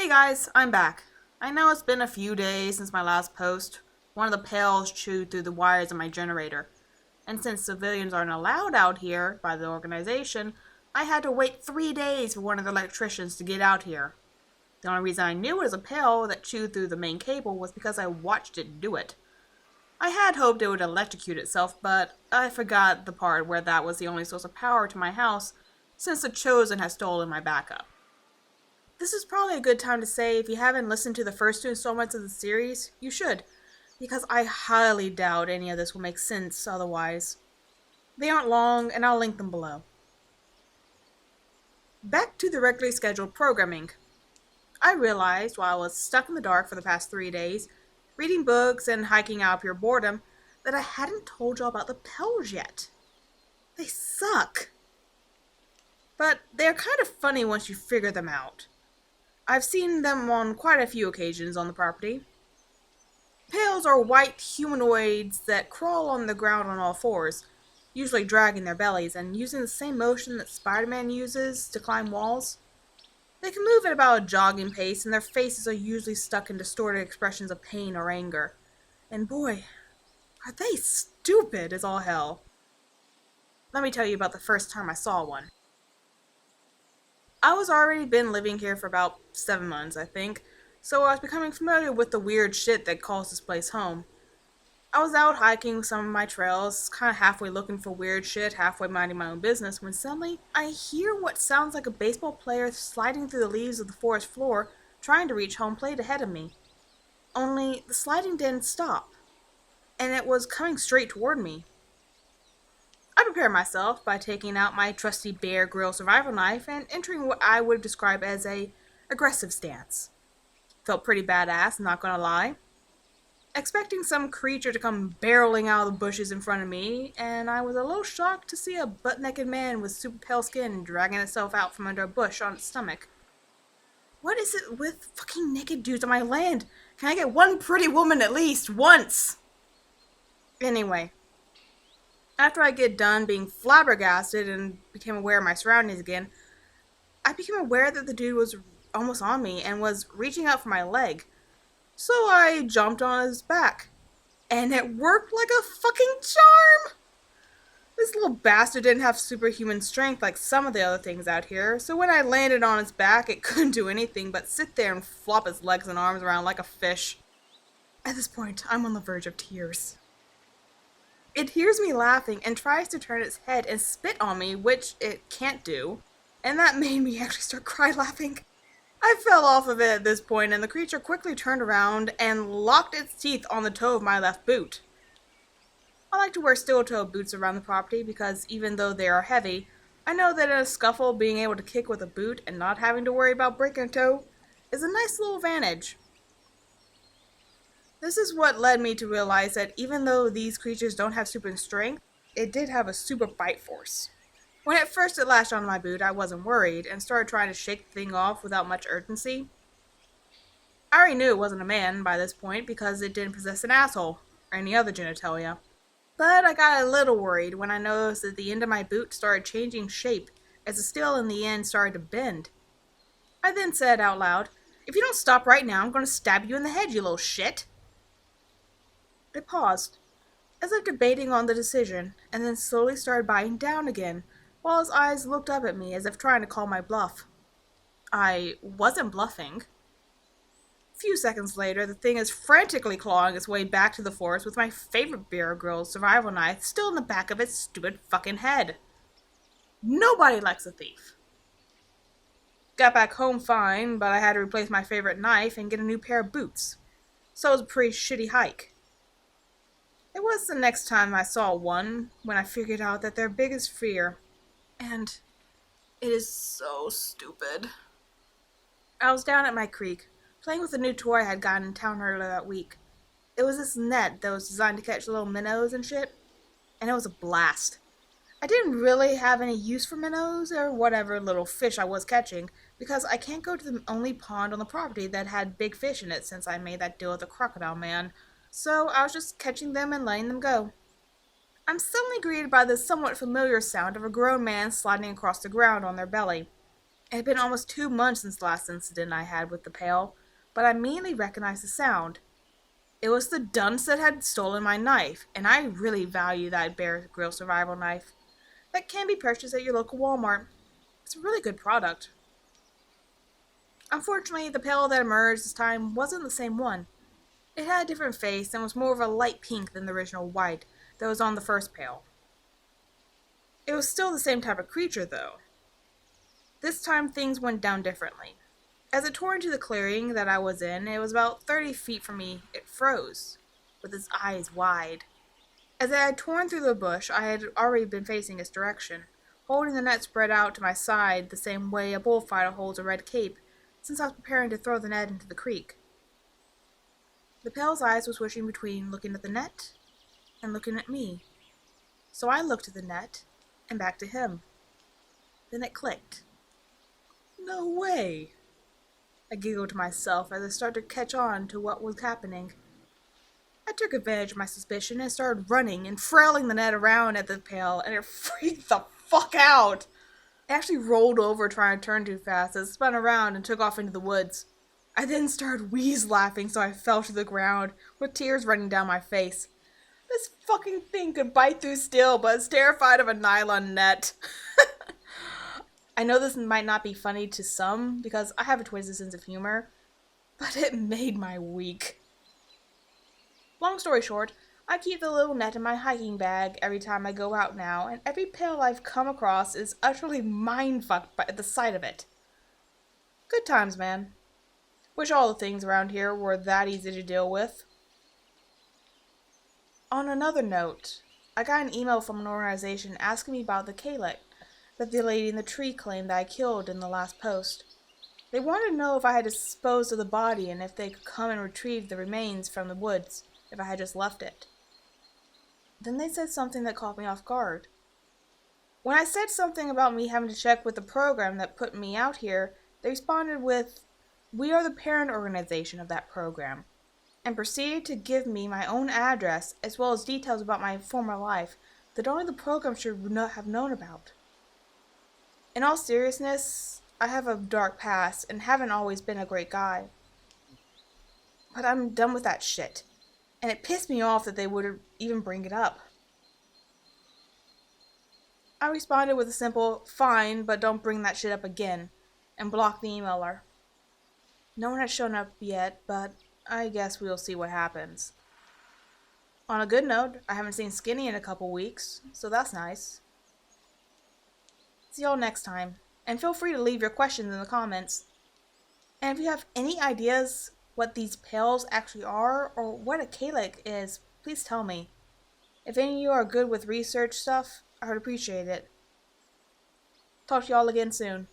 Hey guys, I'm back. I know it's been a few days since my last post. One of the pails chewed through the wires of my generator. And since civilians aren't allowed out here by the organization, I had to wait 3 days for one of the electricians to get out here. The only reason I knew it was a pail that chewed through the main cable was because I watched it do it. I had hoped it would electrocute itself, but I forgot the part where that was the only source of power to my house, since the Chosen has stolen my backup. This is probably a good time to say if you haven't listened to the first 2 installments of the series, you should, because I highly doubt any of this will make sense otherwise. They aren't long, and I'll link them below. Back to the regularly scheduled programming. I realized while I was stuck in the dark for the past 3 days, reading books and hiking out pure boredom, that I hadn't told y'all about the Pels yet. They suck. But they're kind of funny once you figure them out. I've seen them on quite a few occasions on the property. Pales are white humanoids that crawl on the ground on all fours, usually dragging their bellies and using the same motion that Spider-Man uses to climb walls. They can move at about a jogging pace, and their faces are usually stuck in distorted expressions of pain or anger. And boy, are they stupid as all hell. Let me tell you about the first time I saw one. I was already been living here for about 7 months, I think, so I was becoming familiar with the weird shit that calls this place home. I was out hiking with some of my trails, kind of halfway looking for weird shit, halfway minding my own business, when suddenly I hear what sounds like a baseball player sliding through the leaves of the forest floor, trying to reach home plate ahead of me. Only the sliding didn't stop, and it was coming straight toward me. I prepared myself by taking out my trusty Bear Grylls survival knife and entering what I would describe as a aggressive stance. Felt pretty badass, not gonna lie. Expecting some creature to come barreling out of the bushes in front of me, and I was a little shocked to see a butt-naked man with super pale skin dragging itself out from under a bush on its stomach. What is it with fucking naked dudes on my land? Can I get one pretty woman at least, once? Anyway. After I get done being flabbergasted and became aware of my surroundings again, I became aware that the dude was almost on me and was reaching out for my leg. So I jumped on his back. And it worked like a fucking charm! This little bastard didn't have superhuman strength like some of the other things out here, so when I landed on his back, it couldn't do anything but sit there and flop its legs and arms around like a fish. At this point, I'm on the verge of tears. It hears me laughing and tries to turn its head and spit on me, which it can't do, and that made me actually start cry-laughing. I fell off of it at this point, and the creature quickly turned around and locked its teeth on the toe of my left boot. I like to wear steel-toe boots around the property because even though they are heavy, I know that in a scuffle, being able to kick with a boot and not having to worry about breaking a toe is a nice little advantage. This is what led me to realize that even though these creatures don't have super strength, it did have a super bite force. When at first it lashed onto my boot, I wasn't worried and started trying to shake the thing off without much urgency. I already knew it wasn't a man by this point because it didn't possess an asshole or any other genitalia. But I got a little worried when I noticed that the end of my boot started changing shape as the steel in the end started to bend. I then said out loud, "If you don't stop right now, I'm going to stab you in the head, you little shit." It paused, as if debating on the decision, and then slowly started biting down again, while his eyes looked up at me as if trying to call my bluff. I wasn't bluffing. A few seconds later, the thing is frantically clawing its way back to the forest with my favorite Bear Grylls survival knife still in the back of its stupid fucking head. Nobody likes a thief. Got back home fine, but I had to replace my favorite knife and get a new pair of boots. So it was a pretty shitty hike. It was the next time I saw one when I figured out that their biggest fear, and it is so stupid. I was down at my creek, playing with a new toy I had gotten in town earlier that week. It was this net that was designed to catch little minnows and shit, and it was a blast. I didn't really have any use for minnows or whatever little fish I was catching, because I can't go to the only pond on the property that had big fish in it since I made that deal with the crocodile man. So I was just catching them and letting them go. I'm suddenly greeted by the somewhat familiar sound of a grown man sliding across the ground on their belly. It had been almost 2 months since the last incident I had with the pail, but I immediately recognized the sound. It was the dunce that had stolen my knife, and I really value that Bear Grill survival knife. That can be purchased at your local Walmart. It's a really good product. Unfortunately, the pail that emerged this time wasn't the same one. It had a different face and was more of a light pink than the original white that was on the first pail. It was still the same type of creature, though. This time things went down differently. As it tore into the clearing that I was in, it was about 30 feet from me, it froze, with its eyes wide. As it had torn through the bush, I had already been facing its direction, holding the net spread out to my side the same way a bullfighter holds a red cape, since I was preparing to throw the net into the creek. The pail's eyes were switching between looking at the net and looking at me. So I looked at the net and back to him. Then it clicked. No way! I giggled to myself as I started to catch on to what was happening. I took advantage of my suspicion and started running and frailing the net around at the pail, and it freaked the fuck out. It actually rolled over trying to turn too fast as it spun around and took off into the woods. I then started wheeze laughing so I fell to the ground, with tears running down my face. This fucking thing could bite through steel, but it's terrified of a nylon net. I know this might not be funny to some, because I have a twisted sense of humor, but it made my week. Long story short, I keep the little net in my hiking bag every time I go out now, and every pail I've come across is utterly mindfucked by the sight of it. Good times, man. Wish all the things around here were that easy to deal with. On another note, I got an email from an organization asking me about the Kalek that the lady in the tree claimed that I killed in the last post. They wanted to know if I had disposed of the body and if they could come and retrieve the remains from the woods if I had just left it. Then they said something that caught me off guard. When I said something about me having to check with the program that put me out here, they responded with, "We are the parent organization of that program," and proceeded to give me my own address as well as details about my former life that only the program should have known about. In all seriousness, I have a dark past and haven't always been a great guy. But I'm done with that shit, and it pissed me off that they would even bring it up. I responded with a simple, "Fine, but don't bring that shit up again," and blocked the emailer. No one has shown up yet, but I guess we'll see what happens. On a good note, I haven't seen Skinny in a couple weeks, so that's nice. See y'all next time, and feel free to leave your questions in the comments. And if you have any ideas what these pails actually are, or what a Kalek is, please tell me. If any of you are good with research stuff, I would appreciate it. Talk to y'all again soon.